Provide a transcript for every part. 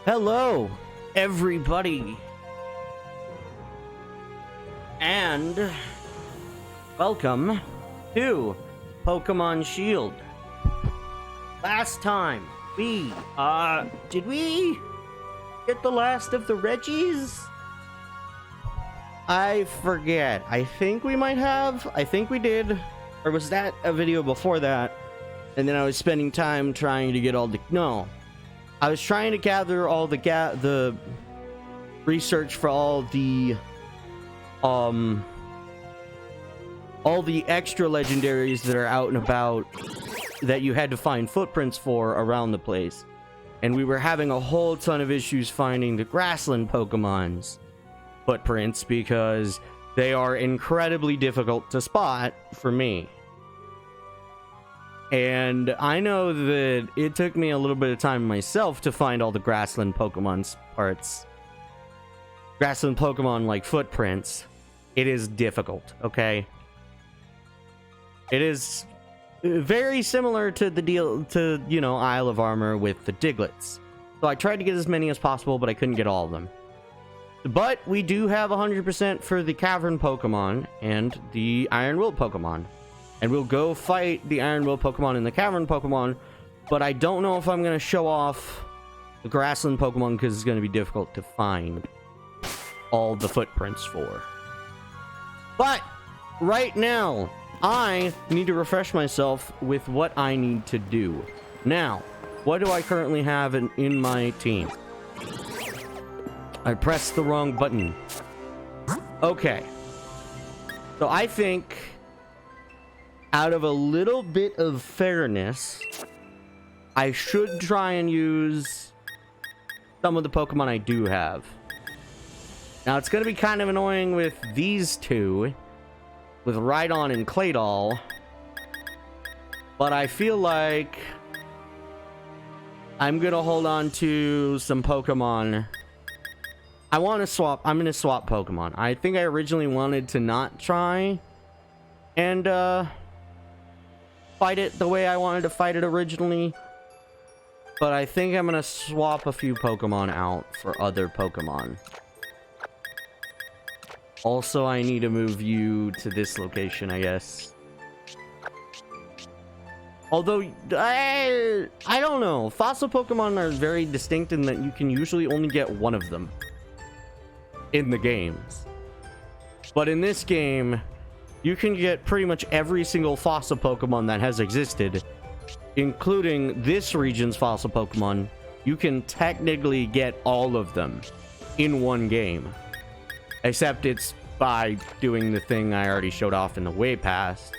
Hello, everybody, and welcome to Pokemon Shield. Last time, did we get the last of the Reggies? I forget. I think we might have. I think we did. Or was that a video before that? And then I was spending time trying to get all the... No. I was trying to gather all the research for all the extra legendaries that are out and about that you had to find footprints for around the place. And we were having a whole ton of issues finding the grassland Pokemon's footprints because they are incredibly difficult to spot for me. And I know that it took me a little bit of time myself to find all the grassland Pokemon's parts. Grassland Pokemon, like, footprints. It is difficult, okay? It is very similar to the deal, to, you know, Isle of Armor with the Digletts. So I tried to get as many as possible, but I couldn't get all of them. But we do have 100% for the Cavern Pokemon and the Iron Will Pokemon. And we'll go fight the Iron Will Pokemon and the Cavern Pokemon, but I don't know if I'm going to show off the Grassland Pokemon because it's going to be difficult to find all the footprints for. But right now, I need to refresh myself with what I need to do. Now, what do I currently have in my team? I pressed the wrong button. Okay. So I think, out of a little bit of fairness, I should try and use some of the Pokemon I do have. Now, it's going to be kind of annoying with these two, with Rhydon and Claydol, but I feel like I'm going to hold on to some Pokemon. I'm going to swap Pokemon. I think I originally wanted to not try and fight it the way I wanted to fight it originally, but I think I'm gonna swap a few Pokemon out for other Pokemon. Also, I need to move you to this location, I guess. Although, I don't know. Fossil Pokemon are very distinct in that you can usually only get one of them in the games. But in this game, you can get pretty much every single fossil Pokemon that has existed, including this region's fossil Pokemon. You can technically get all of them in one game. Except it's by doing the thing I already showed off in the way past.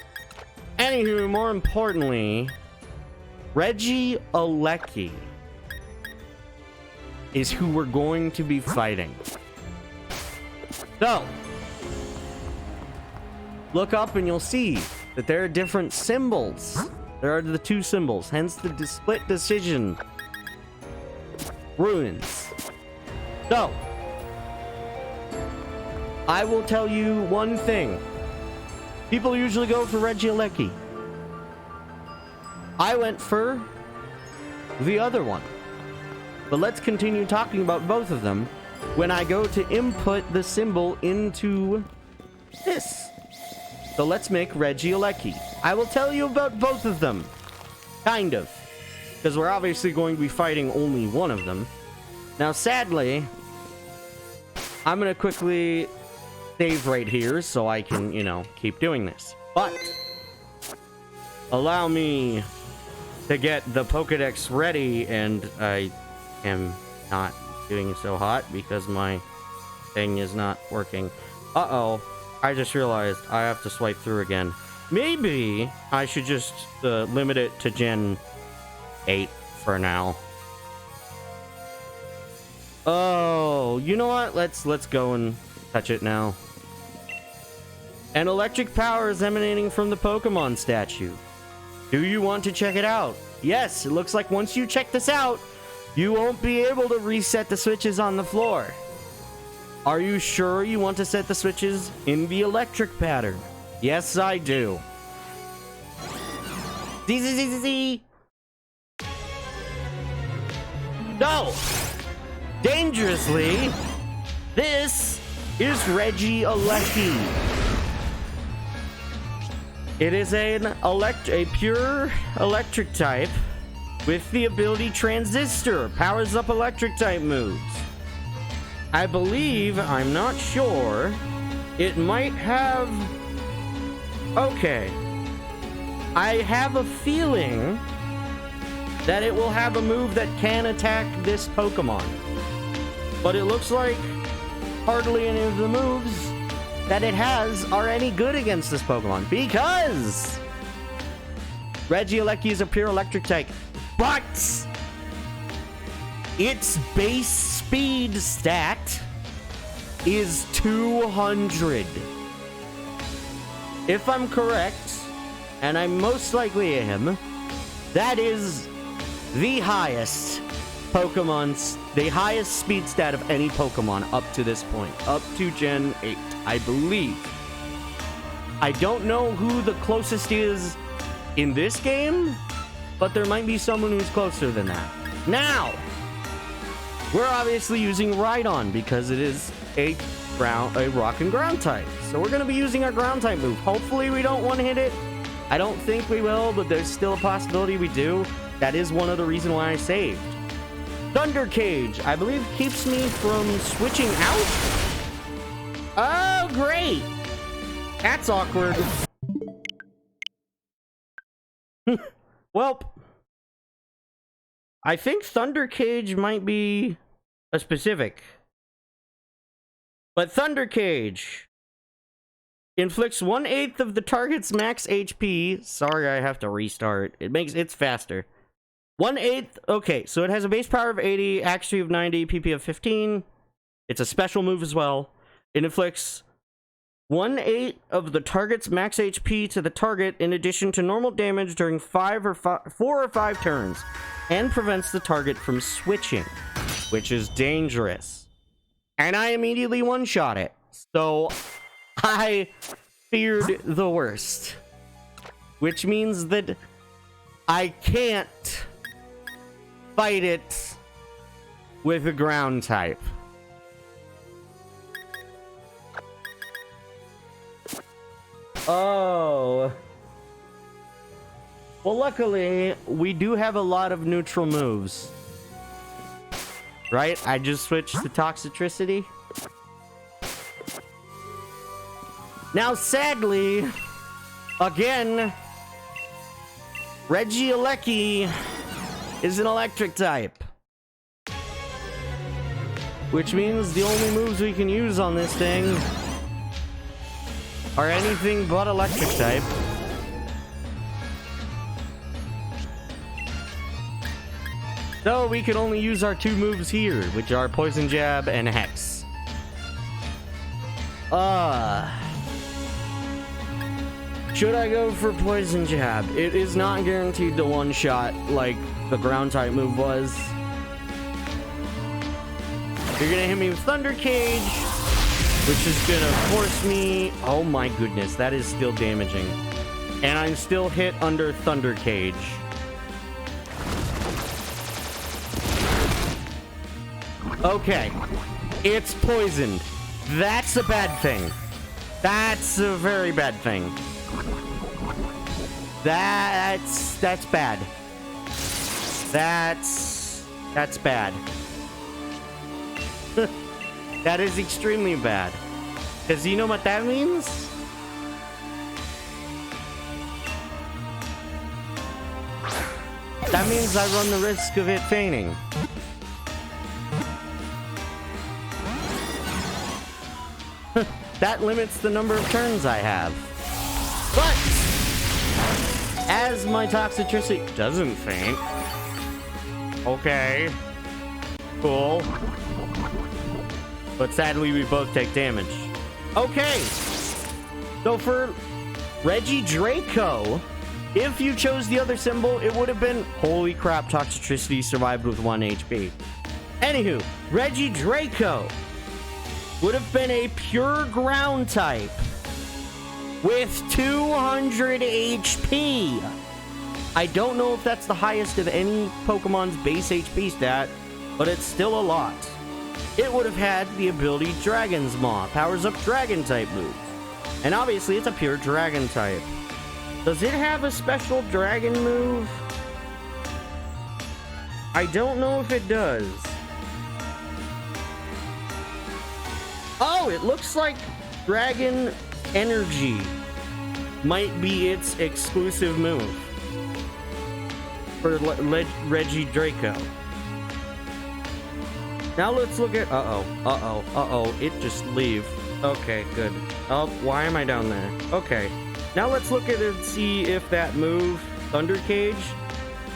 Anywho, more importantly, Regieleki is who we're going to be fighting. So, look up and you'll see that there are different symbols. There are the two symbols, hence the split decision ruins. So, I will tell you one thing. People usually go for Regieleki. I went for the other one. But let's continue talking about both of them when I go to input the symbol into this. So let's make Regieleki. I will tell you about both of them. Kind of. Because we're obviously going to be fighting only one of them. Now, sadly, I'm going to quickly save right here so I can, you know, keep doing this. But allow me to get the Pokedex ready, and I am not doing so hot because my thing is not working. Uh-oh. I just realized I have to swipe through again. Maybe I should just limit it to Gen 8 for now. Oh, you know what? Let's go and touch it now. An electric power is emanating from the Pokemon statue. Do you want to check it out? Yes, it looks like once you check this out, you won't be able to reset the switches on the floor. Are you sure you want to set the switches in the electric pattern? Yes, I do. Z. No! Dangerously, this is Regieleki. It is a pure electric type with the ability Transistor. Powers up electric type moves. I believe, I'm not sure, it might have... Okay. I have a feeling that it will have a move that can attack this Pokemon. But it looks like hardly any of the moves that it has are any good against this Pokemon, because Regieleki is a pure electric type, but its base speed stat is 200. If I'm correct, and I most likely am, that is the highest the highest speed stat of any Pokemon up to this point, up to Gen 8, I believe. I don't know who the closest is in this game, but there might be someone who's closer than that. Now, we're obviously using Rhydon because it is a rock and ground type. So we're going to be using our ground type move. Hopefully we don't one-hit it. I don't think we will, but there's still a possibility we do. That is one of the reasons why I saved. Thunder Cage, I believe, keeps me from switching out. Oh, great. That's awkward. Well, I think Thunder Cage might be a specific. But Thunder Cage inflicts 1/8 of the target's max HP. Sorry, I have to restart. It's faster. 1/8. Okay, so it has a base power of 80, accuracy of 90, PP of 15. It's a special move as well. It inflicts 1/8 of the target's max HP to the target in addition to normal damage during 4 or 5 turns, and prevents the target from switching, which is dangerous. And I immediately one-shot it, so I feared the worst, which means that I can't fight it with a ground type. Oh. Well, luckily, we do have a lot of neutral moves. Right? I just switched to Toxicity. Now, sadly, again, Regieleki is an electric type, which means the only moves we can use on this thing are anything but electric type. So we can only use our 2 moves here, which are Poison Jab and Hex. Should I go for Poison Jab? It is not guaranteed to one-shot like the ground type move was. You're gonna hit me with Thunder Cage, which is gonna force me... Oh my goodness, that is still damaging. And I'm still hit under Thunder Cage. Okay. It's poisoned. That's a bad thing. That's a very bad thing. That's bad. That's bad. That is extremely bad. Because you know what that means? That means I run the risk of it fainting. That limits the number of turns I have. But as my Toxicity doesn't faint. Okay. Cool. But sadly, we both take damage. Okay. So for Regidraco, if you chose the other symbol, it would have been, holy crap, Toxicity survived with 1 HP. Anywho, Regidraco would have been a pure ground type with 200 HP. I don't know if that's the highest of any Pokemon's base HP stat, but it's still a lot. it would have had the ability Dragon's Maw. Powers up dragon type moves. And obviously it's a pure dragon type. Does it have a special dragon move? I don't know if it does. Oh, it looks like Dragon Energy might be its exclusive move for Reggie Draco. Now let's look at... It just leave. Okay, good. Oh, why am I down there? Okay. Now let's look at it and see if that move, Thunder Cage,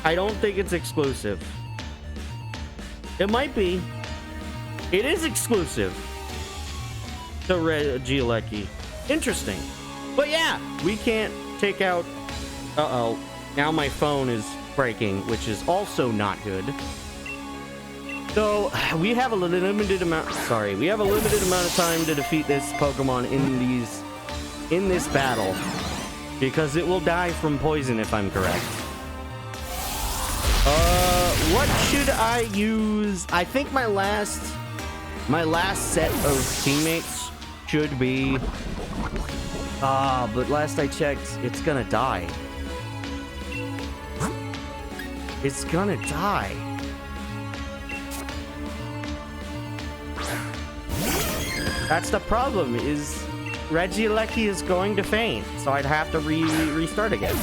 I don't think it's exclusive. It might be. It is exclusive to Regieleki. Interesting. But yeah, we can't take out... Now my phone is breaking, which is also not good. So we have a limited amount. Sorry, we have a limited amount of time to defeat this Pokemon in this battle, because it will die from poison if I'm correct. What should I use? I think my last set of teammates should be. But last I checked, it's gonna die. It's gonna die. That's the problem, is Regieleki is going to faint, so I'd have to restart again.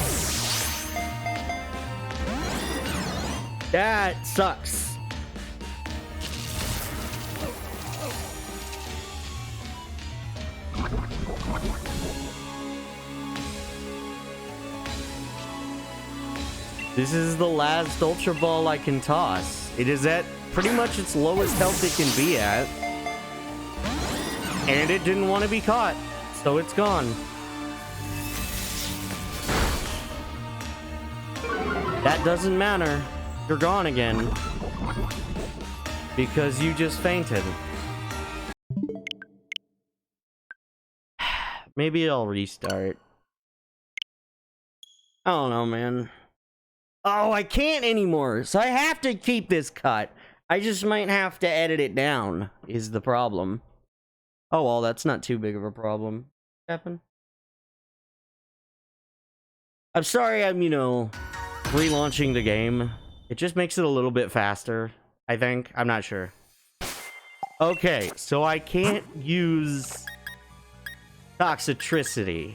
That sucks. This is the last Ultra Ball I can toss. It is at pretty much its lowest health it can be at. And it didn't want to be caught, so it's gone. That doesn't matter. You're gone again. Because you just fainted. Maybe I'll restart. I don't know, man. Oh, I can't anymore, so I have to keep this cut. I just might have to edit it down, is the problem. Oh, well, that's not too big of a problem. Happen. I'm sorry I'm, relaunching the game. It just makes it a little bit faster, I think. I'm not sure. Okay, so I can't use Toxicity.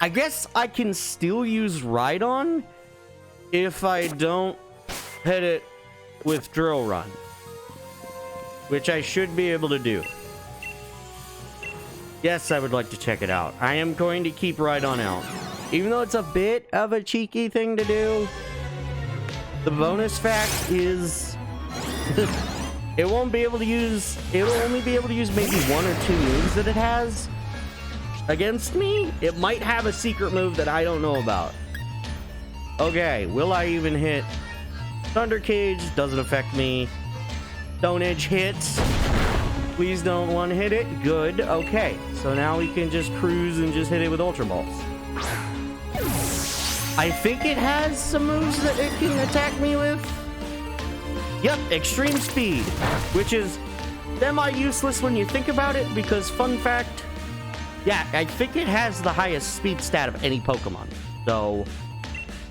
I guess I can still use Rhydon if I don't hit it with Drill Run, which I should be able to do. Yes, I would like to check it out. I am going to keep Rhydon out. Even though it's a bit of a cheeky thing to do, the bonus fact is it won't be able to use... It'll only be able to use maybe 1 or 2 moves that it has against me. It might have a secret move that I don't know about. Okay, will I even hit? Thunder Cage doesn't affect me. Stone Edge hits. Please don't one-hit it. Good. Okay, so now we can just cruise and just hit it with Ultra Balls. I think it has some moves that it can attack me with. Yep, Extreme Speed, which is semi-useless when you think about it, because fun fact, yeah, I think it has the highest speed stat of any Pokemon. So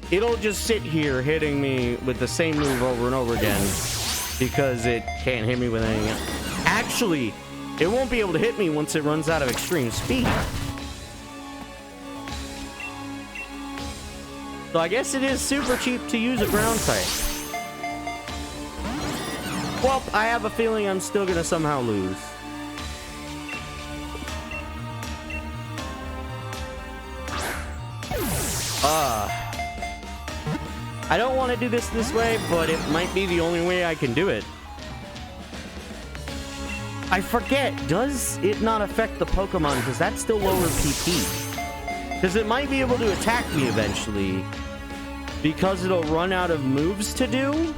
it'll just sit here hitting me with the same move over and over again because it can't hit me with anything else. Actually, it won't be able to hit me once it runs out of Extreme Speed. So I guess it is super cheap to use a ground type. Well, I have a feeling I'm still gonna somehow lose. I don't want to do this way, but it might be the only way I can do it. I forget, does it not affect the Pokemon? Because that's still lower PP. Because it might be able to attack me eventually. Because it'll run out of moves to do.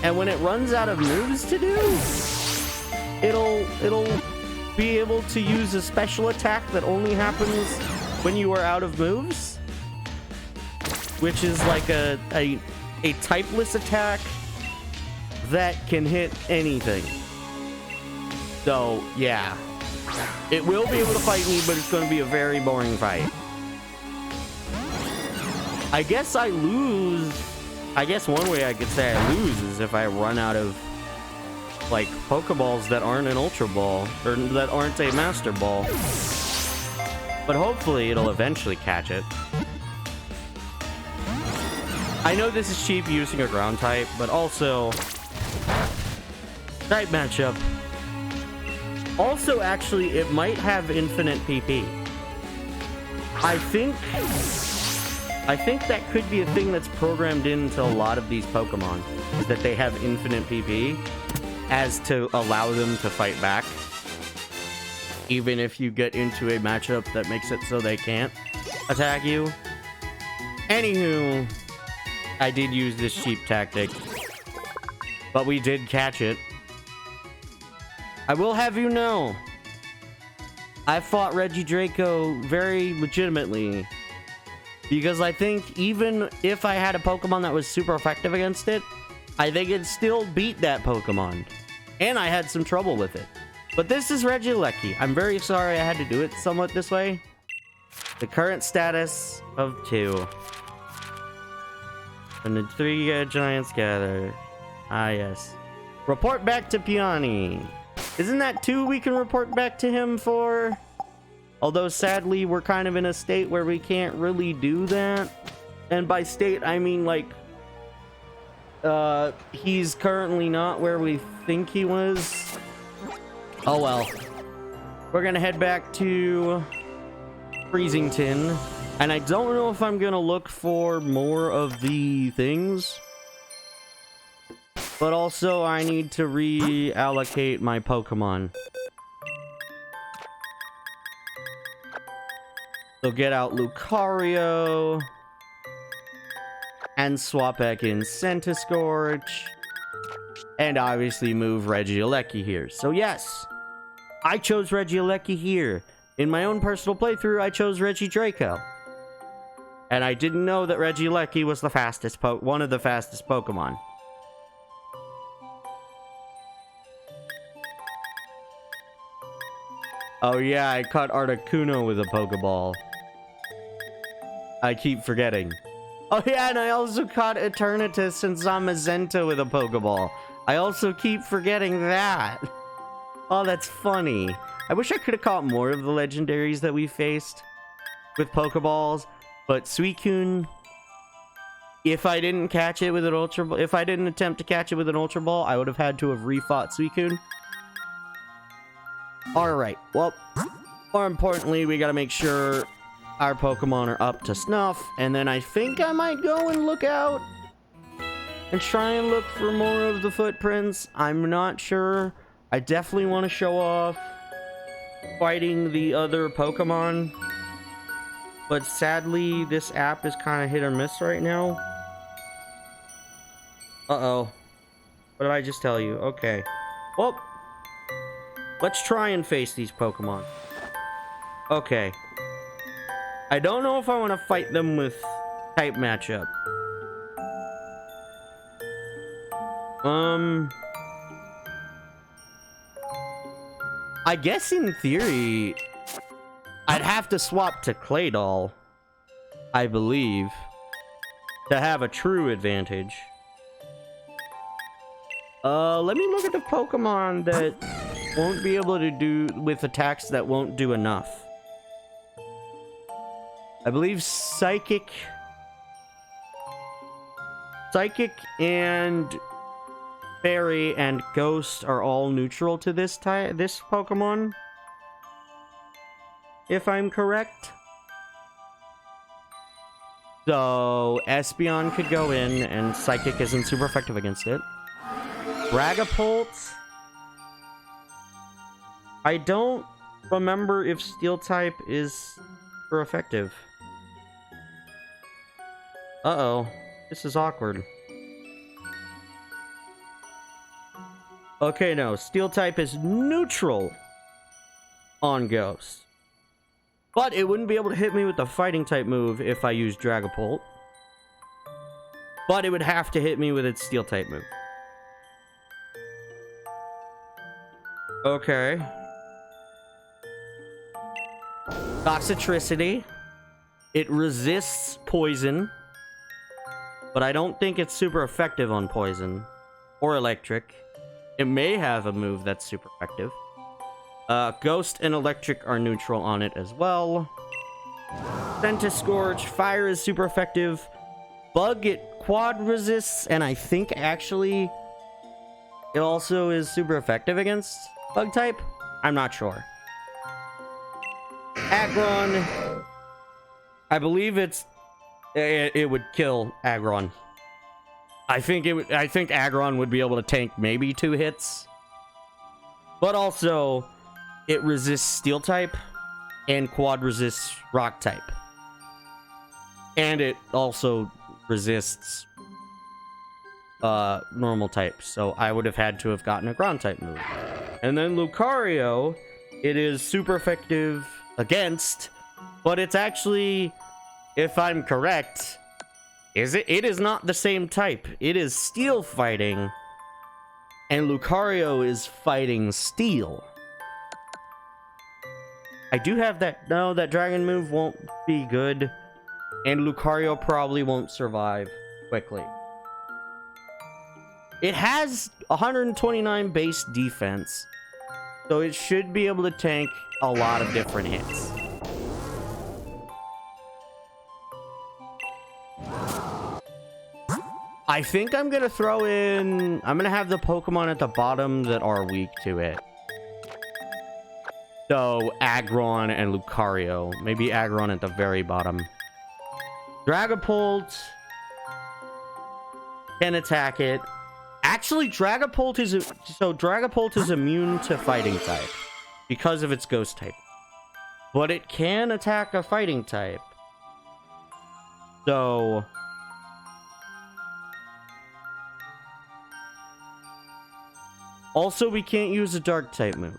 And when it runs out of moves to do, it'll be able to use a special attack that only happens when you are out of moves. Which is like a typeless attack that can hit anything. So, yeah. It will be able to fight me, but it's going to be a very boring fight. I guess I lose. I guess one way I could say I lose is if I run out of, like, Pokeballs that aren't an Ultra Ball, or that aren't a Master Ball. But hopefully it'll eventually catch it. I know this is cheap using a ground type, but also type matchup. Also, actually, it might have infinite PP. I think that could be a thing that's programmed into a lot of these Pokemon, is that they have infinite PP as to allow them to fight back. Even if you get into a matchup that makes it so they can't attack you. Anywho, I did use this cheap tactic, but we did catch it. I will have you know, I fought Regidraco very legitimately, because I think even if I had a Pokemon that was super effective against it, I think it'd still beat that Pokemon. And I had some trouble with it. But this is Regieleki. I'm very sorry I had to do it somewhat this way. The current status of 2. And the 3 giants gather. Ah, yes. Report back to Piani. Isn't that 2 we can report back to him for? Although, sadly, we're kind of in a state where we can't really do that. And by state, I mean, like, he's currently not where we think he was. Oh, well. We're gonna head back to Freezington. And I don't know if I'm gonna look for more of the things. But also, I need to reallocate my Pokemon. So get out Lucario. And swap back in Centiskorch. And obviously move Regieleki here. So yes, I chose Regieleki here. In my own personal playthrough, I chose Regidraco. And I didn't know that Regieleki was the fastest one of the fastest Pokemon. Oh yeah, I caught Articuno with a Pokeball. I keep forgetting. Oh yeah, and I also caught Eternatus and Zamazenta with a Pokeball. I also keep forgetting that. Oh, that's funny. I wish I could have caught more of the legendaries that we faced with Pokeballs, but Suicune, if I didn't catch it with an Ultra Ball, if I didn't attempt to catch it with an Ultra Ball, I would have had to have refought Suicune. Alright, well, more importantly, we gotta make sure our Pokemon are up to snuff, and then I think I might go and look out and try and look for more of the footprints. I'm not sure. I definitely want to show off fighting the other Pokemon, but sadly, this app is kind of hit or miss right now. Uh-oh. What did I just tell you? Okay. Well, let's try and face these Pokemon. Okay. I don't know if I want to fight them with type matchup. I guess in theory, I'd have to swap to Claydol, I believe, to have a true advantage. Let me look at the Pokemon that won't be able to do with attacks that won't do enough. I believe Psychic and Fairy and Ghost are all neutral to this Pokemon, if I'm correct. So Espeon could go in, and Psychic isn't super effective against it. Dragapult, I don't remember if Steel type is super effective. Uh-oh, this is awkward. Okay, no, Steel type is neutral on Ghost. But it wouldn't be able to hit me with the Fighting type move if I used Dragapult. But it would have to hit me with its Steel type move. Okay. Toxicity. It resists poison, but I don't think it's super effective on poison or electric. It may have a move that's super effective. Ghost and electric are neutral on it as well. Scorch, fire is super effective. Bug, it quad resists, and I think actually it also is super effective against bug type. I'm not sure. Aggron, I believe it would kill Aggron. I think Aggron would be able to tank maybe 2 hits. But also, it resists steel type and quad resists rock type. And it also resists normal types. So I would have had to have gotten a ground type move. And then Lucario, it is super effective against, but it's actually, if I'm correct, it is not the same type. It is steel fighting, and Lucario is fighting steel. I do have that. No, that dragon move won't be good, and Lucario probably won't survive quickly. It has 129 base defense, so it should be able to tank a lot of different hits. I think I'm gonna throw in... I'm gonna have the Pokemon at the bottom that are weak to it. So, Aggron and Lucario. Maybe Aggron at the very bottom. Dragapult can attack it. Actually, Dragapult is immune to fighting type because of its ghost type. But it can attack a fighting type. So... also, we can't use a dark type move.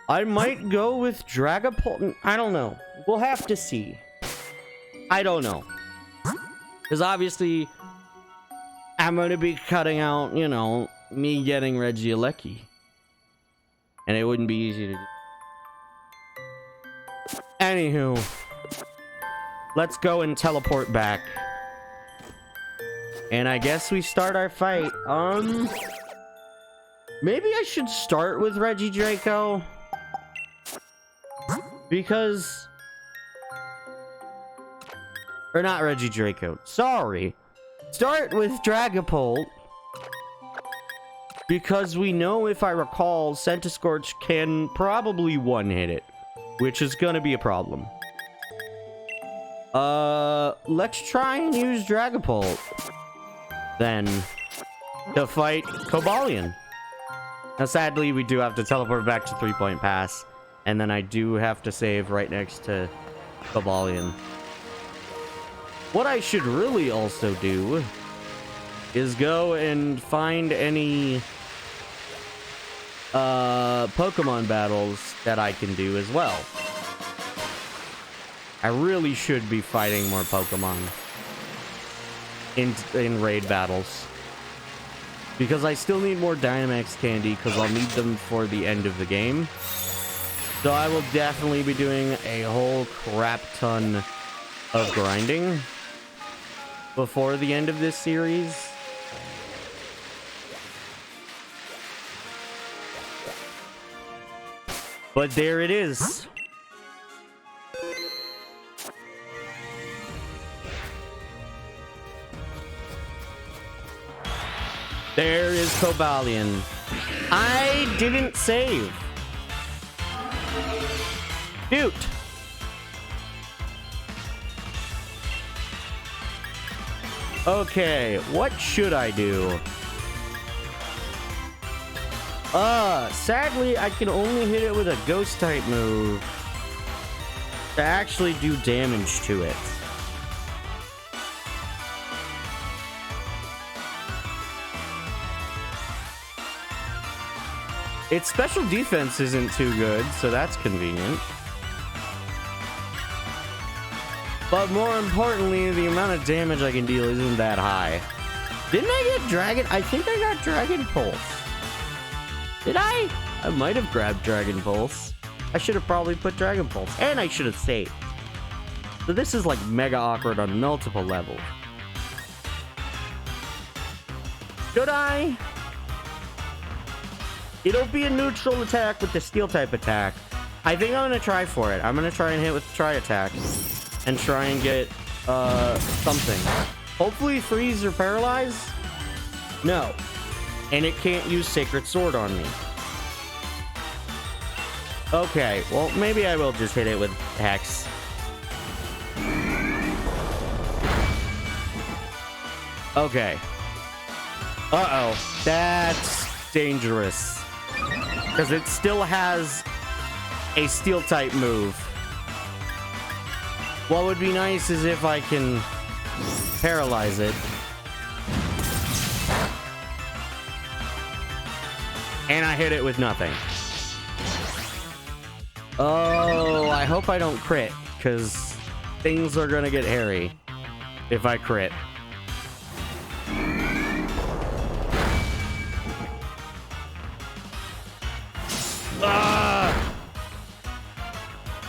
I might go with Dragapult. I don't know. We'll have to see. I don't know. Because obviously, I'm going to be cutting out, you know, me getting Regieleki. And it wouldn't be easy to do. Anywho, let's go and teleport back. And I guess we start our fight. Maybe I should start with Regidraco. Because... or not Regidraco. Sorry. Start with Dragapult. Because we know, if I recall, Scorch can probably one-hit it. Which is gonna be a problem. Let's try and use Dragapult. Then, to fight Cobalion. Now, sadly, we do have to teleport back to 3-Point Pass. And then I do have to save right next to Cobalion. What I should really also do is go and find any Pokemon battles that I can do as well. I really should be fighting more Pokemon in raid battles, because I still need more Dynamax candy, because I'll need them for the end of the game. So I will definitely be doing a whole crap ton of grinding before the end of this series. But there it is. There is Cobalion. I didn't save. Shoot. Okay, what should I do? Sadly, I can only hit it with a ghost type move to actually do damage to it. Its special defense isn't too good, so that's convenient. But more importantly, the amount of damage I can deal isn't that high. Didn't I get Dragon? I think I got Dragon Pulse. Did I? I might have grabbed Dragon Pulse. I should have probably put Dragon Pulse. And I should have saved. So this is like mega awkward on multiple levels. Should I? It'll be a neutral attack with the steel type attack. I think I'm gonna try for it. I'm gonna try and hit with the tri attack and try and get something. Hopefully freeze or paralyze? No. And it can't use Sacred Sword on me. Okay, well maybe I will just hit it with Hex. Okay. Uh-oh. That's dangerous. Because it still has a steel type move. What would be nice is if I can paralyze it. And I hit it with nothing. Oh, I hope I don't crit, because things are gonna get hairy if I crit.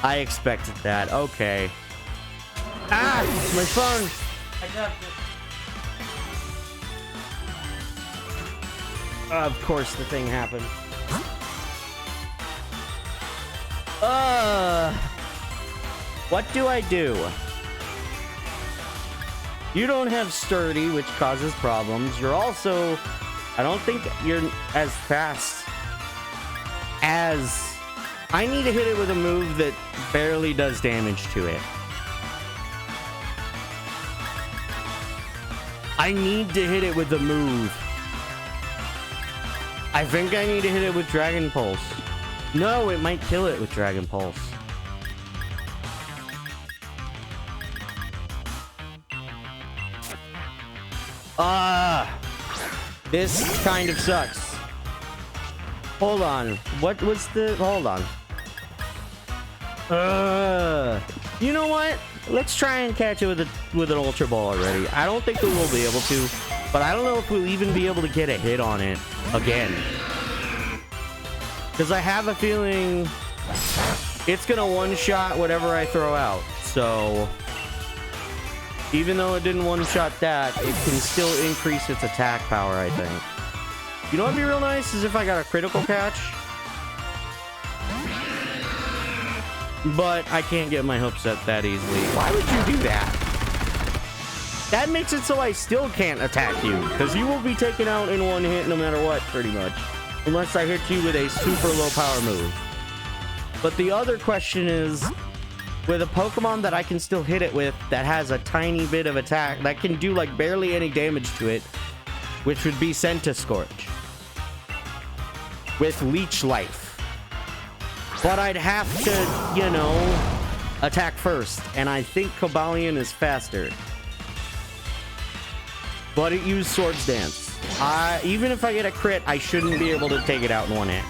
I expected that. Okay. Ah! My phone! I got this. Of course the thing happened. What do I do? You don't have sturdy, which causes problems. You're also... I don't think you're as fast as... I need to hit it with a move that barely does damage to it. I need to hit it with a move. I think I need to hit it with Dragon Pulse. No, it might kill it with Dragon Pulse. This kind of sucks. Hold on. What was the... Hold on. You know what? Let's try and catch it with an Ultra Ball already. I don't think we will be able to, but I don't know if we'll even be able to get a hit on it again. Because I have a feeling it's gonna one-shot whatever I throw out. So even though it didn't one-shot that, it can still increase its attack power, I think. You know what'd be real nice is if I got a critical catch. But I can't get my hopes up that easily. Why would you do that? That makes it so I still can't attack you, because you will be taken out in one hit no matter what, pretty much. Unless I hit you with a super low power move. But the other question is, with a Pokemon that I can still hit it with, that has a tiny bit of attack, that can do like barely any damage to it, which would be Centiskorch. With Leech Life. But I'd have to, you know, attack first. And I think Cobalion is faster. But it used Swords Dance. Even if I get a crit, I shouldn't be able to take it out in one hit.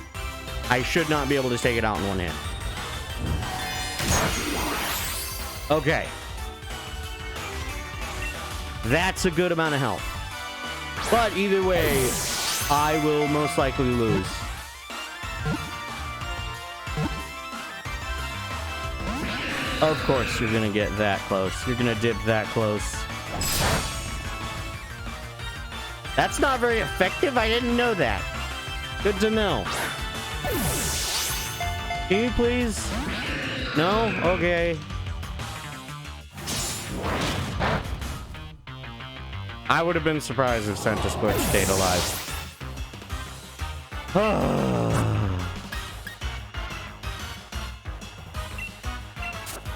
I should not be able to take it out in one hit. Okay. That's a good amount of health. But either way, I will most likely lose. Of course, you're gonna get that close. You're gonna dip that close. That's not very effective. I didn't know that. Good to know. Can you please? No? Okay. I would have been surprised if Centiskorch stayed alive.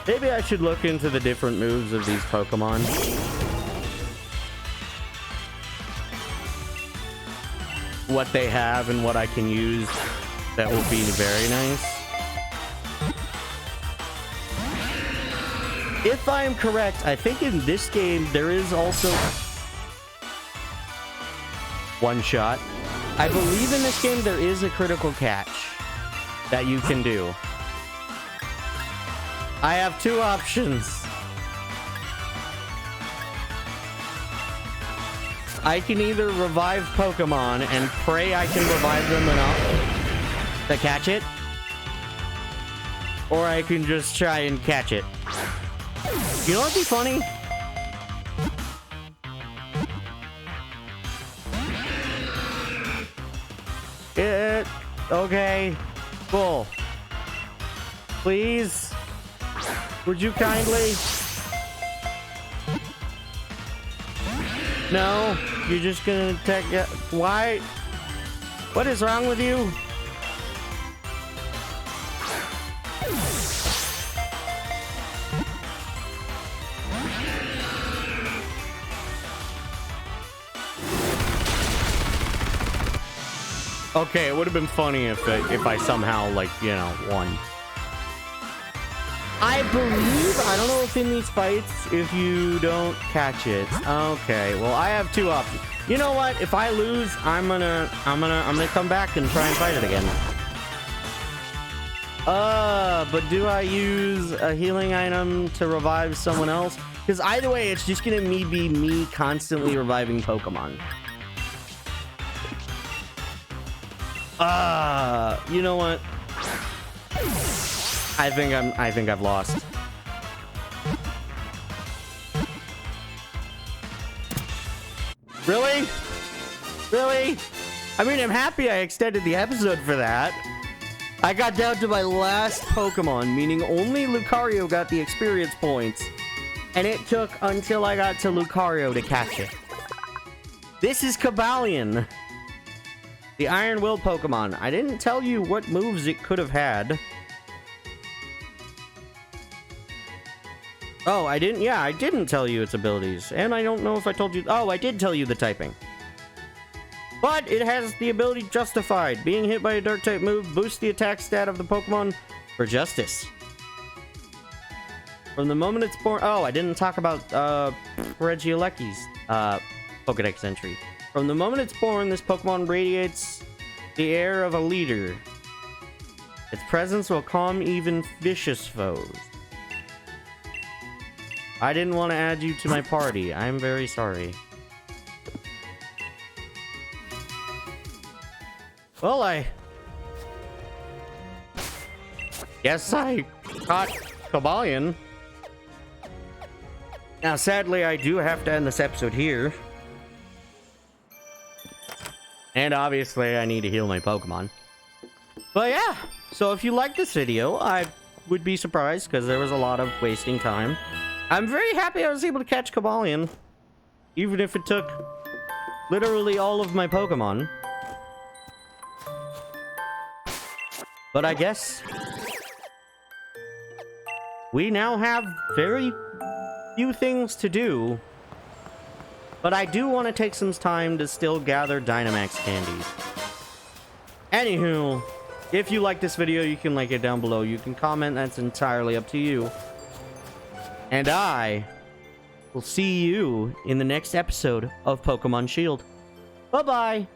Maybe I should look into the different moves of these Pokemon. What they have and what I can use that will be very nice. If I am correct, I think in this game there is also one shot. I believe in this game there is a critical catch that you can do. I have two options. I can either revive Pokemon and pray I can revive them enough to catch it. Or I can just try and catch it. You know what'd be funny? Okay. Cool. Please? Would you kindly? No? You're just gonna attack it? Why? What is wrong with you? Okay, it would have been funny if I somehow, like, you know, won. I believe, I don't know if in these fights, if you don't catch it. Okay, well, I have two options. You know what? If I lose, I'm gonna come back and try and fight it again. But do I use a healing item to revive someone else? Because either way, it's just gonna be me constantly reviving Pokemon. You know what? I think I've lost. Really? Really? I mean, I'm happy I extended the episode for that. I got down to my last Pokemon, meaning only Lucario got the experience points. And it took until I got to Lucario to catch it. This is Cobalion. The Iron Will Pokemon. I didn't tell you what moves it could have had. Oh, I didn't? Yeah, I didn't tell you its abilities. And I don't know if I told you... Oh, I did tell you the typing. But it has the ability Justified. Being hit by a Dark-type move boosts the attack stat of the Pokemon for Justice. From the moment it's born... Oh, I didn't talk about Regieleki's Pokedex entry. From the moment it's born, this Pokemon radiates the air of a leader. Its presence will calm even vicious foes. I didn't want to add you to my party. I'm very sorry. Well, I guess I caught Cobalion. Now, sadly, I do have to end this episode here. And obviously, I need to heal my Pokemon. But yeah, so if you like this video, I would be surprised because there was a lot of wasting time. I'm very happy I was able to catch Cobalion, even if it took literally all of my Pokemon. But I guess we now have very few things to do. But I do want to take some time to still gather Dynamax candies. Anywho, if you like this video, you can like it down below. You can comment, that's entirely up to you. And I will see you in the next episode of Pokemon Shield. Bye-bye!